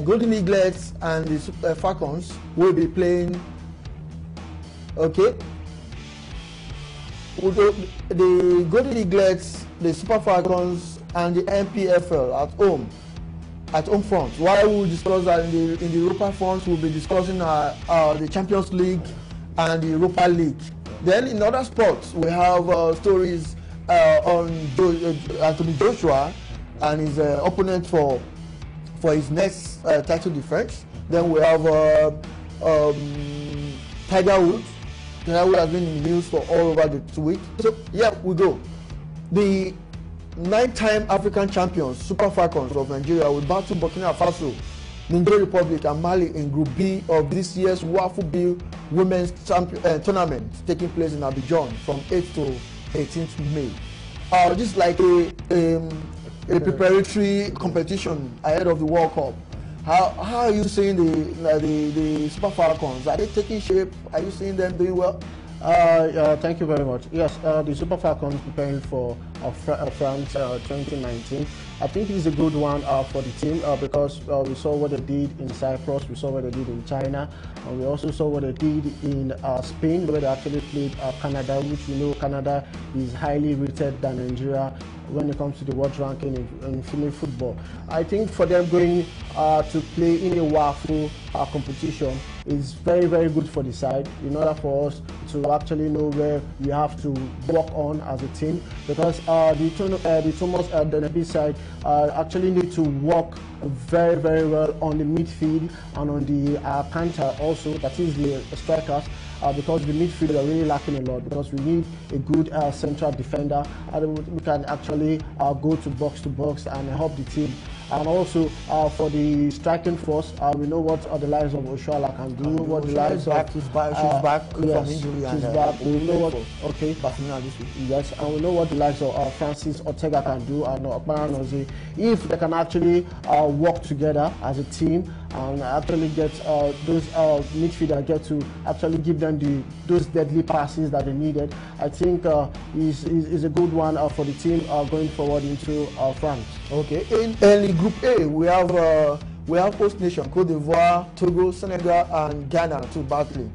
Golden Eaglets and the Falcons will be playing. Okay. The Golden Eaglets, the Super Falcons, and the MPFL at home front. While we will discuss that in the Europa front, we'll be discussing the Champions League and the Europa League. Then in other sports, we have stories on Anthony Joshua and his opponent for his next title defense. Then we have Tiger Woods. Tiger Woods has been in the news for all over the week. So yeah, we go. The 9-time African champions, Super Falcons of Nigeria, will battle Burkina Faso, Niger Republic, and Mali in Group B of this year's Wafu B Women's Tournament taking place in Abidjan from 8th to 18th May. This is like a preparatory competition ahead of the World Cup. How are you seeing the Super Falcons? Are they taking shape? Are you seeing them doing well? Thank you very much. Yes, the Super Falcons preparing for France 2019. I think it's a good one for the team because we saw what they did in Cyprus, we saw what they did in China, and we also saw what they did in Spain, where they actually played Canada, which we know Canada is highly rated than Nigeria when it comes to the world ranking in female football. I think for them going to play in a WAFU competition is very, very good for the side in order for us to actually know where we have to work on as a team, because the Thomas Deneby side actually need to work very, very well on the midfield and on the counter also, that is the strikers. Because the midfield are really lacking a lot, because we need a good central defender, and we can actually go to box and help the team. And also for the striking force, we know what the likes of Oshoala can do. What the likes of she's back from injury. She's back. We know what. Okay. Yes, and we know what the likes of Francis Ortega can do, and Okpara, if they can actually work together as a team and actually get those midfielders get to actually give them those deadly passes that they needed. I think is a good one for the team going forward into France. Okay. In Group A, we have host nation Cote d'Ivoire, Togo, Senegal, and Ghana to battling.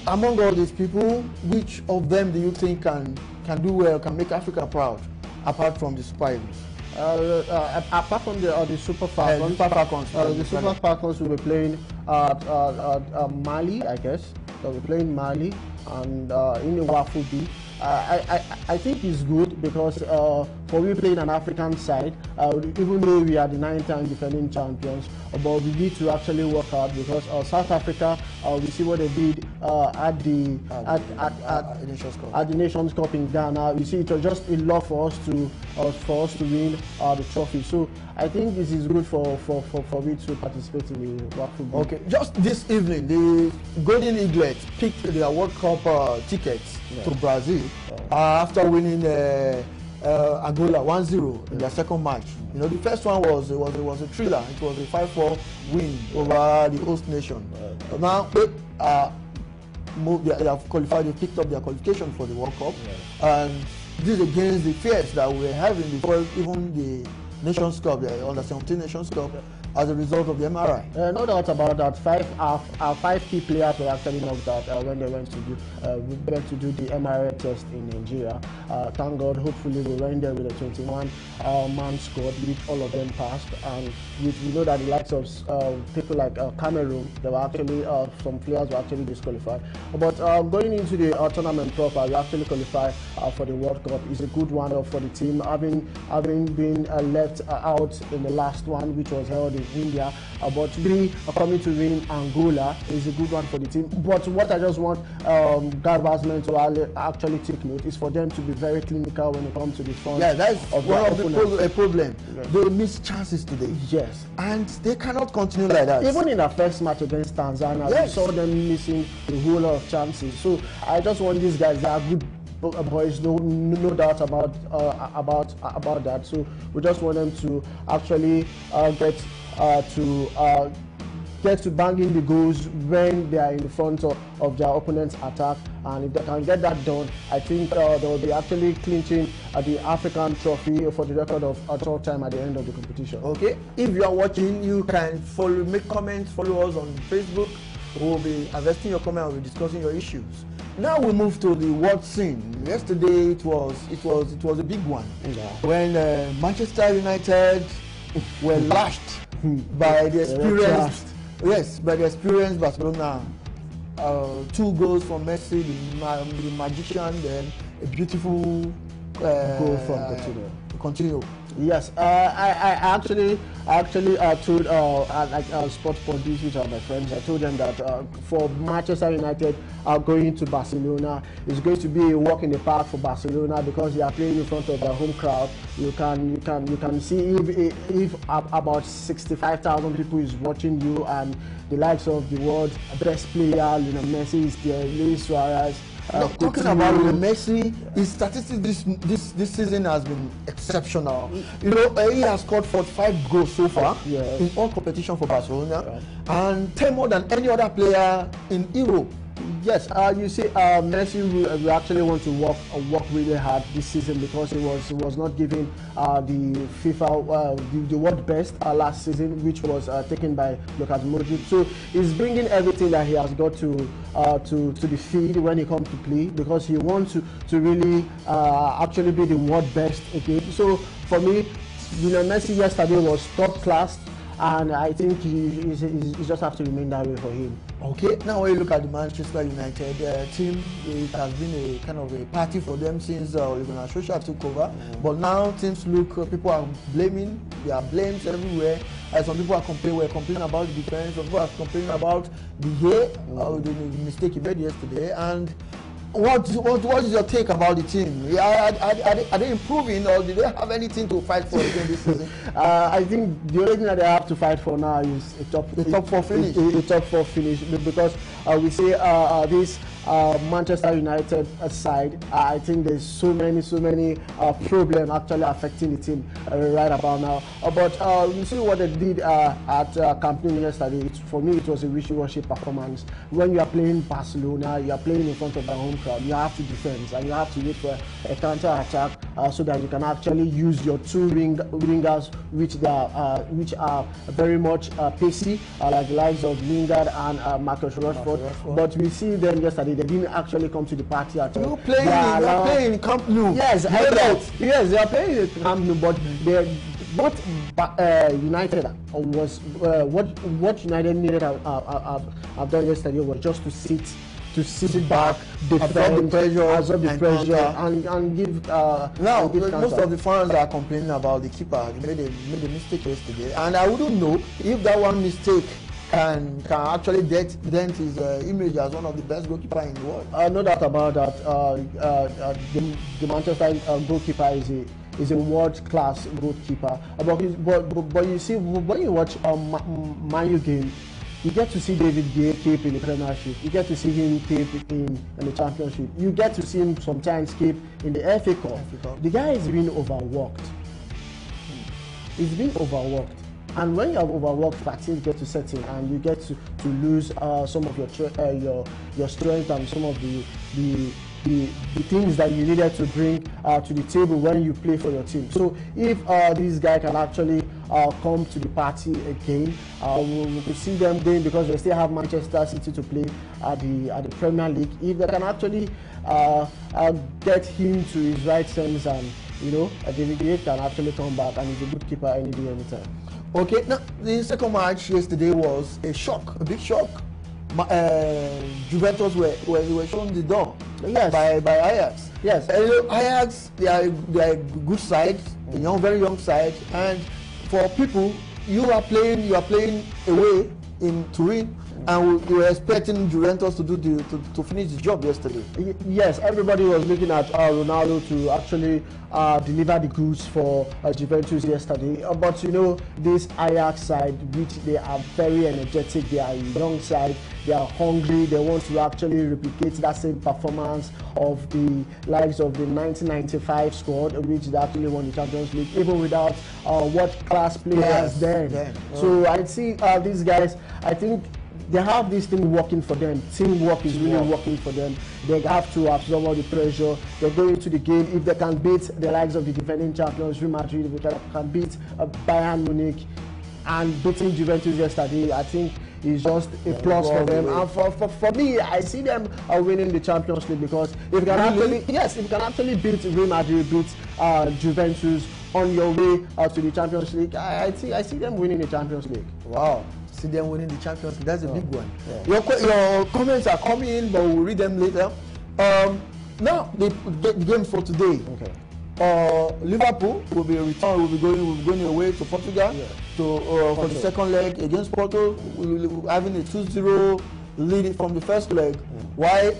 Among all these people, which of them do you think can do well, can make Africa proud, apart from the Super Eagles? Apart from the Super Falcons, the Super Falcons will be playing Mali, I guess. They'll be playing Mali and in the Wafu B. I think it's good because for we playing an African side, even though we are the 9-time defending champions, but we need to actually work hard, because South Africa, we see what they did at the Nations Cup in Ghana. We see it was just a lot for us to win the trophy. So I think this is good for me to participate in the World Football. Okay, just this evening, the Golden Eaglets picked their World Cup tickets to Brazil after winning Angola 1-0 in their second match. You know, the first one was a thriller. It was a 5-4 win over the host nation. Now they have qualified. They picked up their qualification for the World Cup, and this is against the fears that we were having before even the Nations Cup, the Under-17 Nations Cup, as a result of the MRI. No doubt about that. Five key players were actually knocked out when they went to do the MRI test in Nigeria. Thank God, hopefully we went there with a 21-man squad, which all of them passed. And we know that the likes of people like Cameroon, there were actually some players were actually disqualified. But going into the tournament proper, we actually qualified for the World Cup is a good one for the team, having been left out in the last one, which was held in India. But coming to win Angola is a good one for the team. But what I just want Garba's to actually take note is for them to be very clinical when it comes to the front. Yeah, that's one of the problem. Yeah. They miss chances today. Yes, and they cannot continue like that. Even in the first match against Tanzania, we saw them missing a whole lot of chances. So I just want these guys that are good boys, no doubt about that. So we just want them to actually get to get to bang in the goals when they are in the front of their opponent's attack, and if they can get that done, I think they will be actually clinching the African trophy for the record of all time at the end of the competition. Okay, if you are watching, you can follow, make comments, follow us on Facebook. We'll be investing your comment, we'll be discussing your issues. Now we move to the world scene. Yesterday it was a big one, when Manchester United were lashed by the experienced Barcelona. 2 goals from Messi, the magician, then a beautiful goal from Coutinho. Yes, I actually told sports bodies, which are my friends, I told them that for Manchester United going to Barcelona, it's going to be a walk in the park for Barcelona, because they are playing in front of their home crowd. You can see if about 65,000 people is watching you, and the likes of the world's best player, Messi is there, Luis Suarez. Talking about Messi, his statistics this season has been exceptional. He has scored 45 goals so far in all competition for Barcelona, and 10 more than any other player in Europe. Yes, you see, Messi we actually want to work really hard this season, because he was not given the FIFA the world best last season, which was taken by Lucas Modric. So he's bringing everything that he has got to the field when he comes to play, because he wants to really actually be the world best again. So for me, Messi yesterday was top class, and I think he just have to remain that way for him. Okay, now when you look at the Manchester United team, it has been a kind of a party for them since Solskjaer took over. But now things look, people are blaming, there are blames everywhere. Some people are complaining about the defense, some people are complaining about the mistake he made yesterday. And what is your take about the team? Are they improving, or do they have anything to fight for again this season? I think the only thing that they have to fight for now is a top 4 finish. A top 4 finish, because we see this Manchester United side. I think there's so many problems actually affecting the team right about now. But you see what they did at Camp Nou yesterday. For me, it was a wishy-washy performance. When you are playing Barcelona, you are playing in front of the home crowd. You have to defend, and you have to wait for a counter-attack so that you can actually use your 2 wingers, which are very much pacey, like the likes of Lingard and Marcus Rashford. But we see them yesterday. They didn't actually come to the party at all. You're playing in Camp Nou. Yes, yes, they are playing in Camp Nou, but what United what United needed have done yesterday was just to sit back, defend, absorb the pressure, and give. Now, most of the fans are complaining about the keeper. He made a mistake yesterday, and I wouldn't know if that one mistake can actually dent his image as one of the best goalkeepers in the world. No doubt about that. The Manchester goalkeeper is a world-class goalkeeper. But you see, when you watch Man U game, you get to see David Gea keep in the Premiership. You get to see him keep in the Championship. You get to see him sometimes keep in the FA Cup. The guy is being overworked. He's being overworked. And when you have overworked, fatigue get to set in, and you get to lose some of your strength and some of the things that you needed to bring to the table when you play for your team. So if this guy can actually come to the party again, we could see them going, because they still have Manchester City to play at the Premier League. If they can actually get him to his right sense, and David Gea can actually come back, and he's a good keeper any day, anytime. Okay, now the second match yesterday was a big shock. Juventus were shown the door by Ajax. Yes, Ajax, they are a good side, a very young side, and for people, you are playing away in Turin, and we were expecting Juventus to finish the job yesterday. Yes, everybody was looking at Ronaldo to actually deliver the goods for Juventus yesterday. But this Ajax side, which they are very energetic, they are a young side, they are hungry. They want to actually replicate that same performance of the likes of the 1995 squad, which they actually won the Champions League, even without world-class players then. So I see these guys, I think they have this thing working for them. Teamwork is really working for them. They have to absorb all the pressure. They go into the game. If they can beat the likes of the defending champions, Real Madrid, if they can beat Bayern Munich, and beating Juventus yesterday, I think is just a plus for them. And for me, I see them winning the Champions League, because if you can if you can actually beat Real Madrid, beat Juventus on your way to the Champions League, I see them winning the Champions League. Wow. See them winning the Champions League. That's a big one. Your comments are coming in, but we'll read them later. Now the games for today. Liverpool will be going away to Portugal for the second leg against Porto. We will be having a 2-0 lead from the first leg. While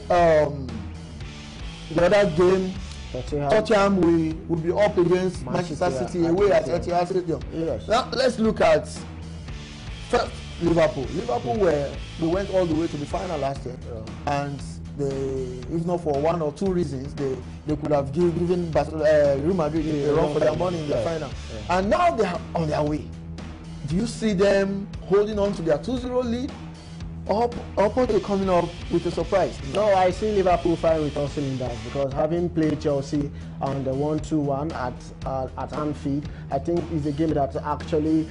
the other game, Tottenham will be up against Manchester City away at Etihad Stadium. Now let's look at first Liverpool. They went all the way to the final last year, and if not for one or two reasons, they could have given Real Madrid a run for their money in the final. And now they are on their way. Do you see them holding on to their 2-0 lead, or Porto coming up with a surprise? No, I see Liverpool firing with all cylinders, because having played Chelsea on the 1-2-1 at Anfield, I think is a game that actually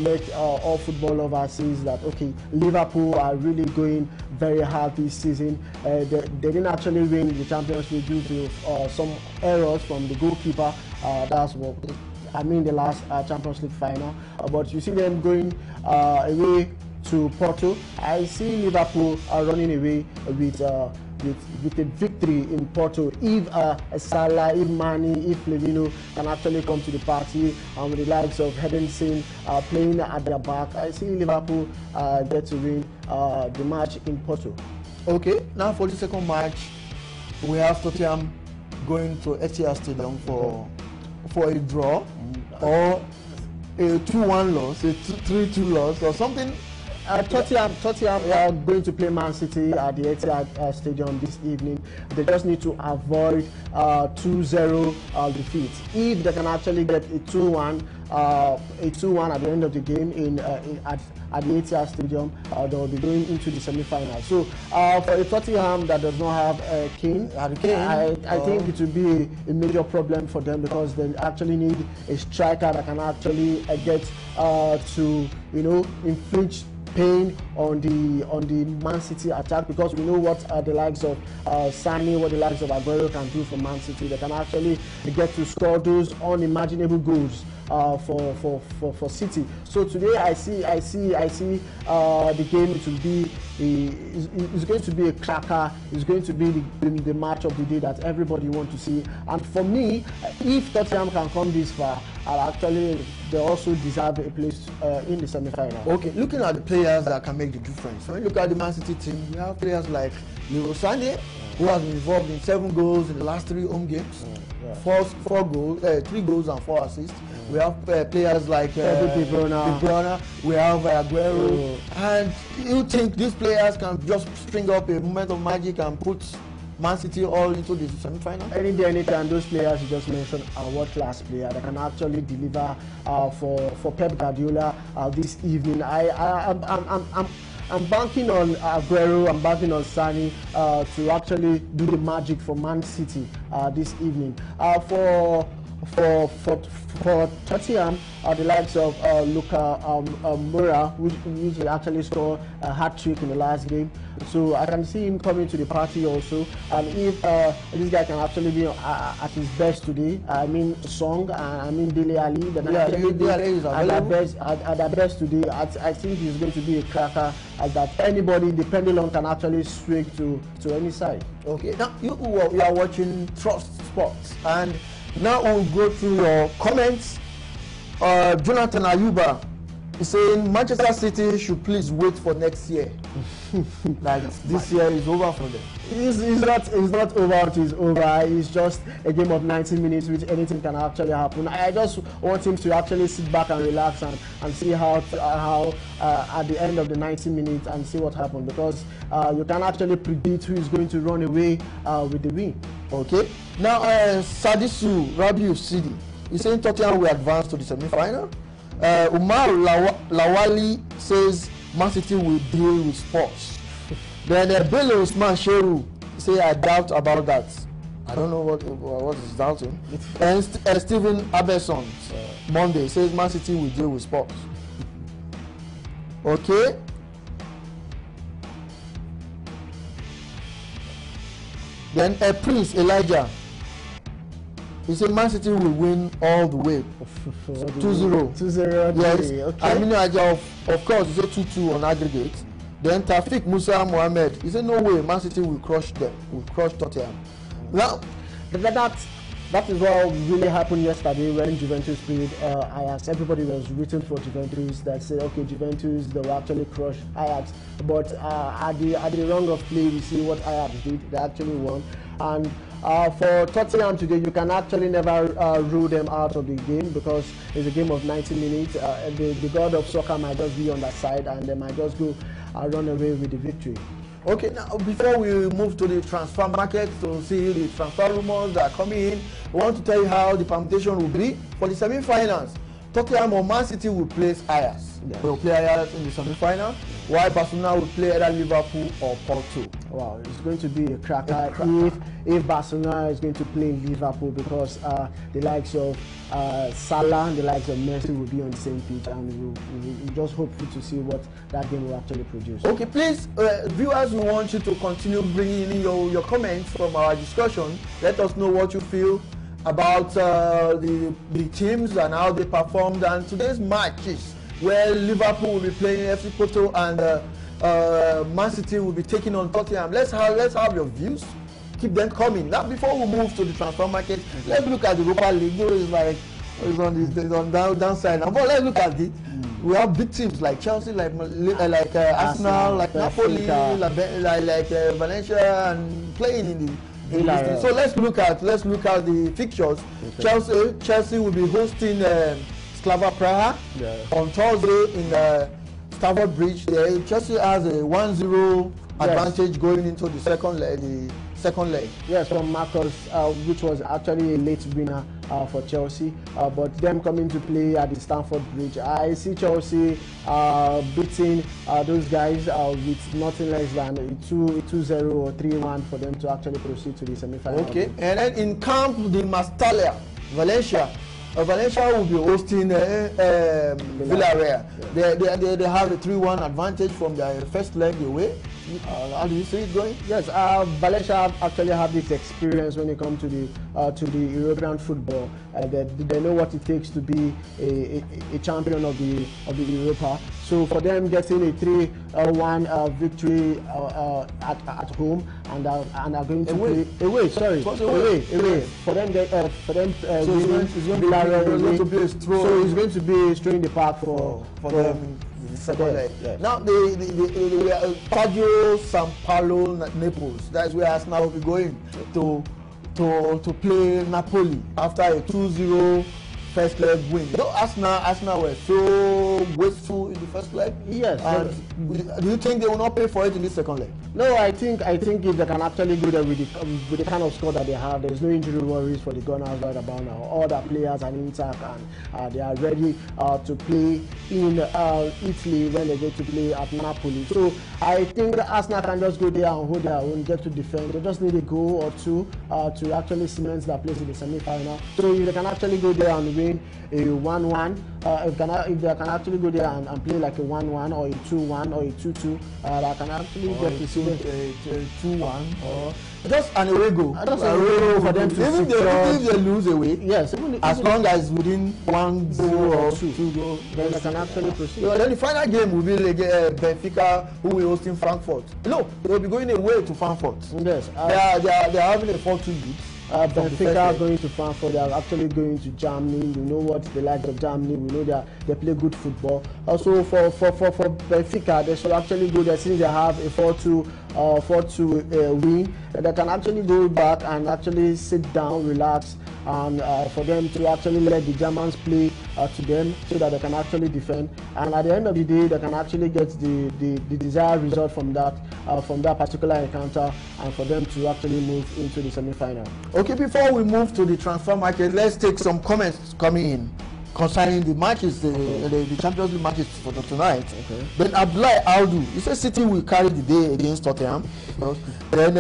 make all football lovers see that okay, Liverpool are really going very hard this season. They didn't actually win the Champions League due to some errors from the goalkeeper. That's what I mean, the last Champions League final. But you see them going away to Porto. I see Liverpool running away with a victory in Porto. If Salah, if Mane, if Firmino can actually come to the party, with the likes of Henderson playing at their back, I see Liverpool get to win the match in Porto. Okay, now for the second match, we have Tottenham going to Etihad Stadium for a draw, or a 2-1 loss, a 3-2 loss, or something. Tottenham are going to play Man City at the Etihad Stadium this evening. They just need to avoid 2-0 defeat. If they can actually get a 2-1 at the end of the game at the Etihad Stadium, they will be going into the semi-final. So for a Tottenham that does not have Kane, I think it will be a major problem for them, because they actually need a striker that can actually get to inflict pain on the Man City attack, because we know what the likes of Sane, what the likes of Aguero can do for Man City. They can actually get to score those unimaginable goals for City. So today I see the game. It will be it's going to be a cracker. It's going to be the match of the day that everybody wants to see. And for me, if Tottenham can come this far, they also deserve a place in the semi-final. Okay, looking at the players that can make the difference. When you look at the Man City team, we have players like Leroy Sané, who has been involved in 7 goals in the last 3 home games, 4 goals, 3 goals and 4 assists. We have players like De Bruyne, we have Aguero, and you think these players can just string up a moment of magic and put Man City all into the semi-final? Any day, anytime, those players you just mentioned are world-class players that can actually deliver for Pep Guardiola this evening. I'm banking on Aguero, I'm banking on Sane to actually do the magic for Man City this evening. For Tottenham, the likes of Luka Moura, which actually scored a hat-trick in the last game. So I can see him coming to the party also. And if this guy can actually be at his best today, I mean Song, I mean Dele Alli, at their best today, I think he's going to be a cracker, as that anybody, the pendulum can actually swing to any side. Okay, now you are watching Trust Sports, and now we'll go through your comments. Jonathan Ayuba He's saying Manchester City should please wait for next year. Like this year is over for them. It's not over until it's over. It's just a game of 90 minutes, which anything can actually happen. I just want him to actually sit back and relax and see how at the end of the 90 minutes and see what happened, because you can actually predict who is going to run away with the win. Okay. Now, Sadisu Rabiu Sidi, he's saying Tottenham will advance to the semi-final. Umar Lawali says Man City will deal with Spurs. Then Bello Usman Sheru say I doubt about that. I don't know what is doubting. And Stephen Abeson Monday says Man City will deal with Spurs. Okay. Then Prince Elijah, he said Man City will win all the way. 2-0. 2-0. Yes. Okay. Aminu Aja, of course, he said 2-2 on aggregate. Then Tafik Musa Mohammed, he said no way Man City will crush them, will crush Tottenham. Now, that is what really happened yesterday when Juventus played Ajax. Everybody was rooting for Juventus. That said, okay, Juventus, they will actually crush Ajax. But at the rung of play, we see what Ajax did. They actually won. And for Tottenham today, you can actually never rule them out of the game, because it's a game of 90 minutes. The god of soccer might just be on that side, and they might just go run away with the victory. okay, now before we move to the transfer market to see the transfer rumors that are coming in, we want to tell you how the permutation will be for the semi-finals. Tottenham or Man City will place Ajax. Yes. They will play Ajax in the semi-final, while Barcelona will play either Liverpool or Porto. Wow, it's going to be a cracker if Barcelona is going to play Liverpool, because the likes of Salah and the likes of Messi will be on the same pitch, and we're just hopeful to see what that game will actually produce. Okay, please, viewers, we want you to continue bringing in your comments from our discussion. Let us know what you feel about the teams and how they performed. And today's match is where Liverpool will be playing FC Porto and Man City will be taking on Tottenham. Let's have your views. Keep them coming. Now, before we move to the transfer market, let's look at the Europa League. It's on downside now. But let's look at it. We have big teams like Chelsea, like Arsenal, like Napoli, like Valencia, and playing in the. So let's look at the fixtures. Okay. Chelsea will be hosting Slava Praha on Thursday in Stamford Bridge. Chelsea has a 1-0 advantage going into the second leg. Yes, from Marcus, which was actually a late winner for Chelsea, but them coming to play at the Stamford Bridge, I see Chelsea beating those guys with nothing less than a 2-0 or 3-1 for them to actually proceed to the semi-final. Okay, and then in Camp de Mestalla, Valencia will be hosting Villarreal. Yeah. They have a 3-1 advantage from their first leg away. How do you see it going? Yes, Valencia actually have this experience when it comes to the European football. They know what it takes to be a champion of the Europa. So for them getting a 3-1 victory at home and are going to play away. Sorry, away. For them so it's going to be a strain in the park for them. Yes. Now the Stadio San Paolo Naples. That's where Arsenal will be going to play Napoli after a 2-0 first leg win. Though Arsenal were so wasteful in the first leg. Yes. And do you think they will not pay for it in the second leg? No, I think if they can actually go there with the kind of squad that they have, there's no injury worries for the Gunners right about now. All the players are intact and they are ready to play in Italy when they get to play at Napoli. So I think that Arsenal can just go there and hold their own, get to defend. They just need a goal or two to actually cement their place in the semi-final. So if they can actually go there and win a 1-1, if they can actually go there and play like a 1-1 or a 2-1 or a 2-2, that can actually get to see a 2-1 or just an away goal. Just an away goal for them to even if they lose away. Yes, as long as within 1 goal or 2 goals, then they can actually proceed. So then the final game will be Benfica, who will hosting Frankfurt. No, they will be going away to Frankfurt. Yes, they are having a 4-2 lead. Benfica are going to Frankfurt. They are actually going to Germany. We know what they like of Germany. We know they play good football. Also for Benfica, they should actually go there since they have a 4-2 win. They can actually go back and actually sit down, relax, and for them to actually let the Germans play to them so that they can actually defend. And at the end of the day, they can actually get the desired result from that particular encounter, and for them to actually move into the semi-final. Okay, before we move to the transfer market, let's take some comments coming in concerning the matches, the Champions League matches for tonight. Okay. Then Abdullah Aldu, he says City will carry the day against Tottenham. Then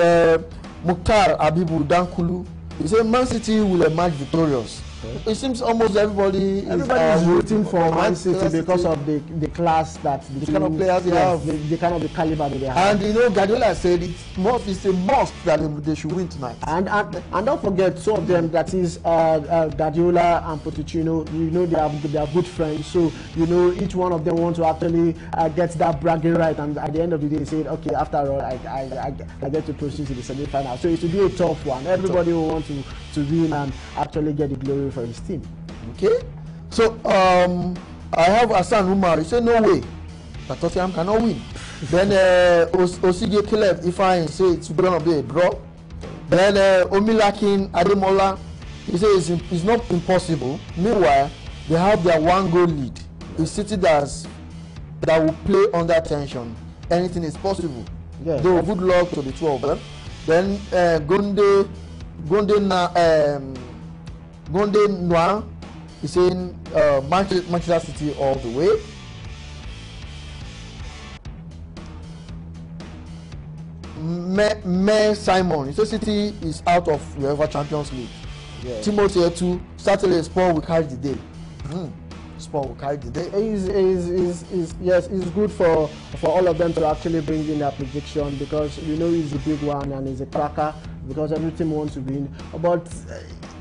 Mukhtar Abibu Dankulu, he said Man City will emerge victorious. Okay. It seems almost everybody is rooting for Man City because of the class that the kind of players they have, the kind of the caliber that they have. And you know, Guardiola said it's a must that they should win tonight. And don't forget, two of them, that is Guardiola and Pochettino. You know, they are good friends. So you know, each one of them want to actually get that bragging right. And at the end of the day, they say, okay, after all, I get to proceed to the semi-final. So it will be a tough one. Everybody will want to win and actually get the glory for his team. Okay, so I have Hassan Umar. He said no way that Tottenham cannot win. Then Osige Caleb Ifeanyi say it's going to be a draw. Then Omilakin Ademola, he says it's not impossible. Meanwhile, they have their 1-goal lead. It's City that will play under tension. Anything is possible. Yeah. So good luck to the two of them. Then Gonde Noir is saying Manchester City all the way. Me Simon, he says City is out of UEFA Champions League. Yeah. Timothy Etu, Saturday Sport will carry the day. Sport will carry the day. Yes, it's good for all of them to actually bring in their prediction, because you know he's a big one and he's a cracker, because every team wants to win. But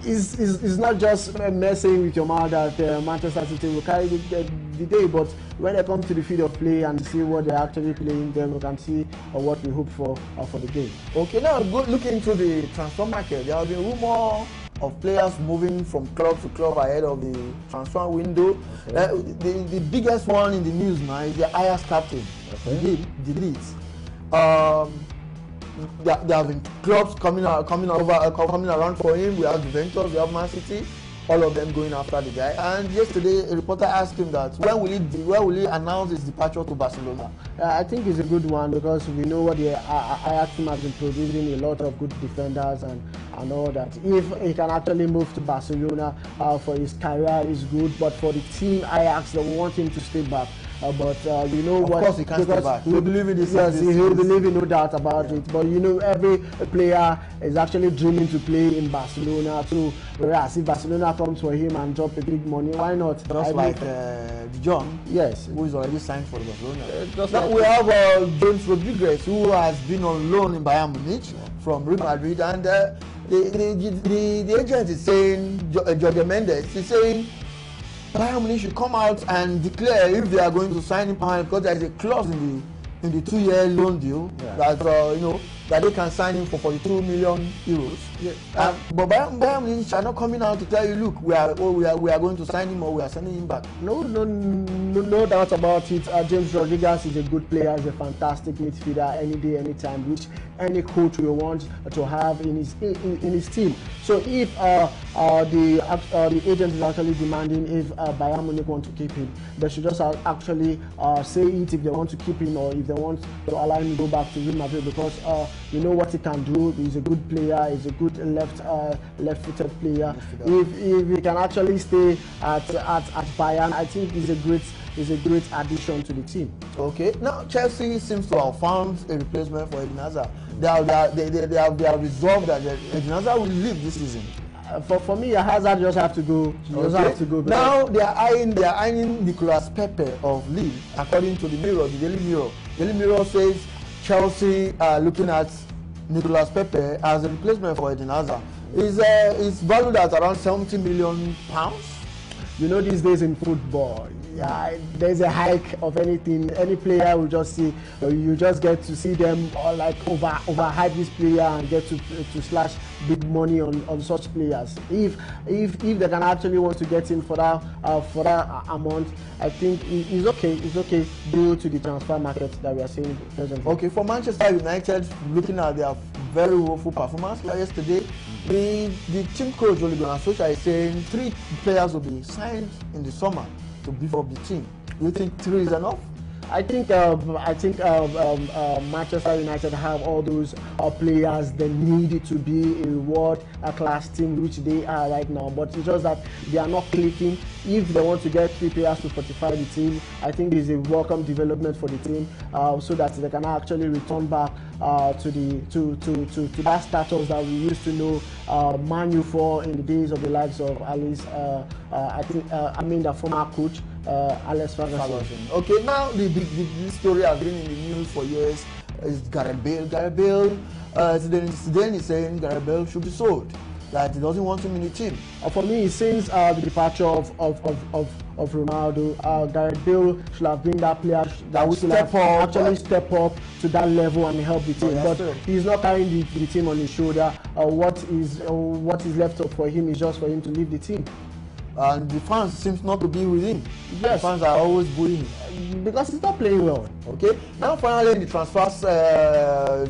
it's not just messing with your mouth that Manchester City will carry the day, but when they come to the field of play and see what they're actually playing, then we can see what we hope for the game. Okay, now looking into the transfer market, there have been rumor of players moving from club to club ahead of the transfer window. Okay. The biggest one in the news now is the Ajax captain, okay. the Leeds. There have been clubs coming around for him. We have Juventus, we have Man City, all of them going after the guy. And yesterday, a reporter asked him that when will he announce his departure to Barcelona? I think it's a good one, because we know what the Ajax team has been producing, a lot of good defenders and all that. If he can actually move to Barcelona for his career, is good. But for the team Ajax, they want him to stay back. But you know what? Of course, he can't stay back. We believe in this. Yes, he will believe in, no doubt about it. But you know, every player is actually dreaming to play in Barcelona too. Whereas if Barcelona comes for him and drop a big money, why not? Just like John, yes, who is already signed for Barcelona. Now we have James Rodriguez, who has been on loan in Bayern Munich from Real Madrid, and the agent is saying, Jorge Mendes is saying, Bayern Munich should come out and declare if they are going to sign him, because there is a clause in the 2-year loan deal that you know that they can sign him for 42 million euros. Yeah. But Bayern Munich are not coming out to tell you, look, we are going to sign him or we are sending him back. No doubt about it. James Rodriguez is a good player, is a fantastic midfielder, any day, anytime, which any coach will want to have in his team. So if the agent is actually demanding if Bayern Munich want to keep him, they should just actually say it if they want to keep him, or if they want to allow him to go back to Real Madrid, because you know what he can do. He's a good player. He's a good left-footed player. If he can actually stay at Bayern, I think he's a great addition to the team. Okay. Now Chelsea seems to have found a replacement for Eden Hazard. They have resolved that Eden Hazard will leave this season. For me, Hazard just have to go. Now they are eyeing Nicolas Pepe of Lille, according to the Daily Mirror. Daily Mirror says Chelsea are looking at Nicolas Pepe as a replacement for Eden Hazard. It's valued at around £70 million. You know, these days in football, there's a hike of anything. Any player will just see, you just get to see them like overhype this player and get to slash big money on such players. If they can actually want to get him for that amount, I think it's okay. It's okay due to the transfer market that we are seeing presently. Okay, for Manchester United, looking at their very woeful performance like yesterday, the team coach Ole Gunnar Solskjaer is saying 3 players will be signed in the summer to beef up the team. Do you think 3 is enough? I think Manchester United have all those players they need to be a world-class team, which they are right now. But it's just that they are not clicking. If they want to get 3 players to fortify the team, I think it's a welcome development for the team, so that they can actually return back to that status that we used to know Man U for in the days of the likes of Alice. I mean the former coach. Alex Ferguson. Okay, now the story has been in the news for years is Gareth Bale. Gareth Bale, today is saying Gareth Bale should be sold, that he doesn't want him in the team. For me, since the departure of Ronaldo, Gareth Bale should have been that player that would actually step up to that level and help the team. But he's not carrying the team on his shoulder. What is left up for him is just for him to leave the team. And the fans seems not to be with him. Yes. The fans are always bullying him because he's not playing well. Okay. Now finally in the transfers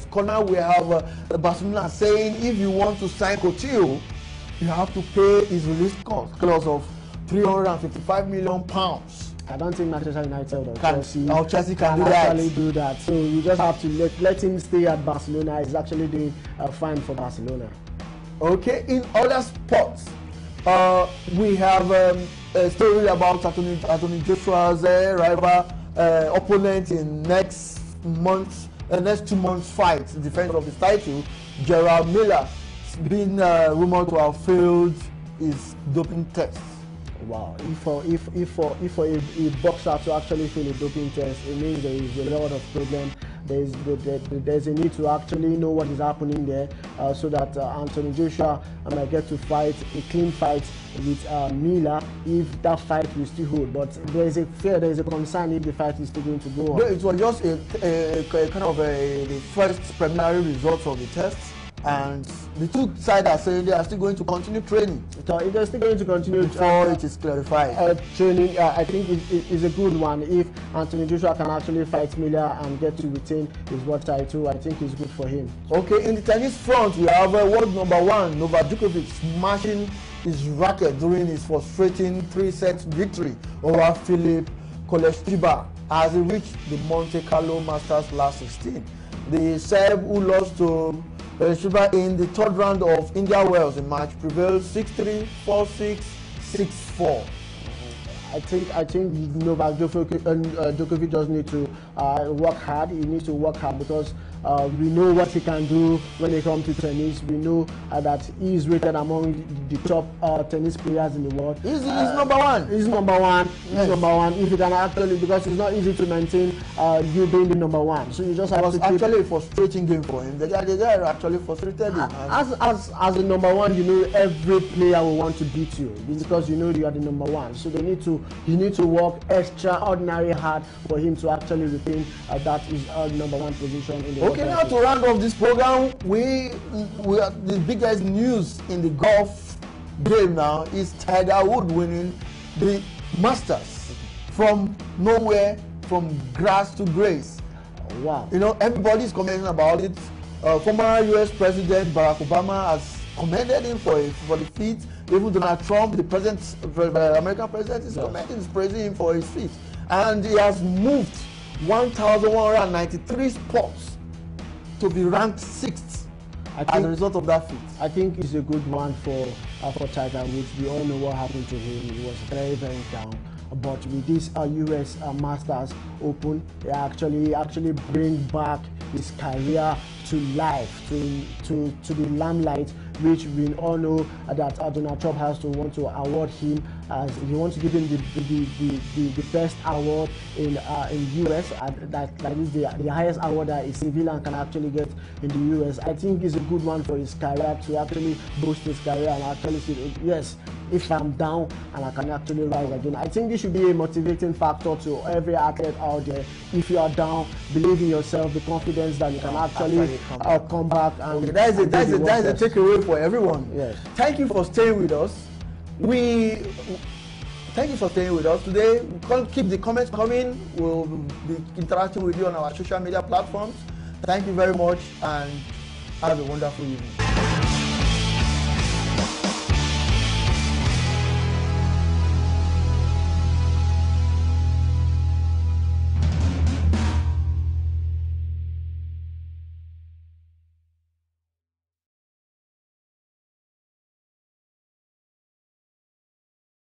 corner we have Barcelona saying if you want to sign Coutinho, you have to pay his release clause of £355 million. I don't think Manchester United or Chelsea can do that. So you just have to let him stay at Barcelona. He's actually doing fine for Barcelona. Okay. In other sports, we have a story about Anthony Joshua's rival opponent in next 2 months fight, defense of his title. Gerald Miller been rumored to have failed his doping test. Wow! If for a boxer to actually fail a doping test, it means there is a lot of problem. There's a need to actually know what is happening there, so that Anthony Joshua might get to fight a clean fight with Miller if that fight will still hold. But there is a concern if the fight is still going to go on. It was just a kind of the first preliminary results of the test. And the two sides are saying they are still going to continue training. They're still going to continue before it is clarified. Training, I think, is a good one. If Anthony Joshua can actually fight Miller and get to retain his world title, I think it's good for him. Okay, in the tennis front, we have world #1 Novak Djokovic smashing his racket during his frustrating 3-set victory over Filip Kolestriba as he reached the Monte Carlo Masters last 16. The Serb who lost to Kolestriba in the 3rd round of India Wells in March prevailed 6-3, 4-6, 6-4. I think Novak Djokovic just need to work hard. He needs to work hard because we know what he can do when it comes to tennis. We know that he is rated among the top tennis players in the world. He's #1. He's #1. He's #1. If you can actually, because it's not easy to maintain you being the #1. So you just have to. It was actually a frustrating game for him. The guy actually frustrated him. As the #1, you know every player will want to beat you because you know you are the #1. So you need to work extraordinary hard for him to actually retain that is #1 position in the world. Okay, now to round off this program, we are, the biggest news in the golf game now is Tiger Woods winning the Masters from nowhere, from grass to grace. Wow! You know, everybody's commenting about it. Former U.S. President Barack Obama has commended him for the feat. Even Donald Trump, the American president, is commenting, is praising him for his feat, and he has moved 1,193 spots to be ranked 6th as a result of that feat. I think it's a good one for Tiger Woods. We all know what happened to him. He was very, very down. But with this US Masters Open, they actually bring back his career to life, to the limelight, which we all know that Donald Trump has to want to award him as he wants to give him the best award in US. That is the highest award that a civilian can actually get in the US. I think it's a good one for his career to actually boost his career and actually say, yes, if I'm down and I can actually rise again. I think this should be a motivating factor to every athlete out there. If you are down, believe in yourself, the confidence that you can actually come back. And okay, that is a takeaway for everyone. Yes. Thank you for staying with us. Thank you for staying with us today. Keep the comments coming. We'll be interacting with you on our social media platforms. Thank you very much and have a wonderful evening.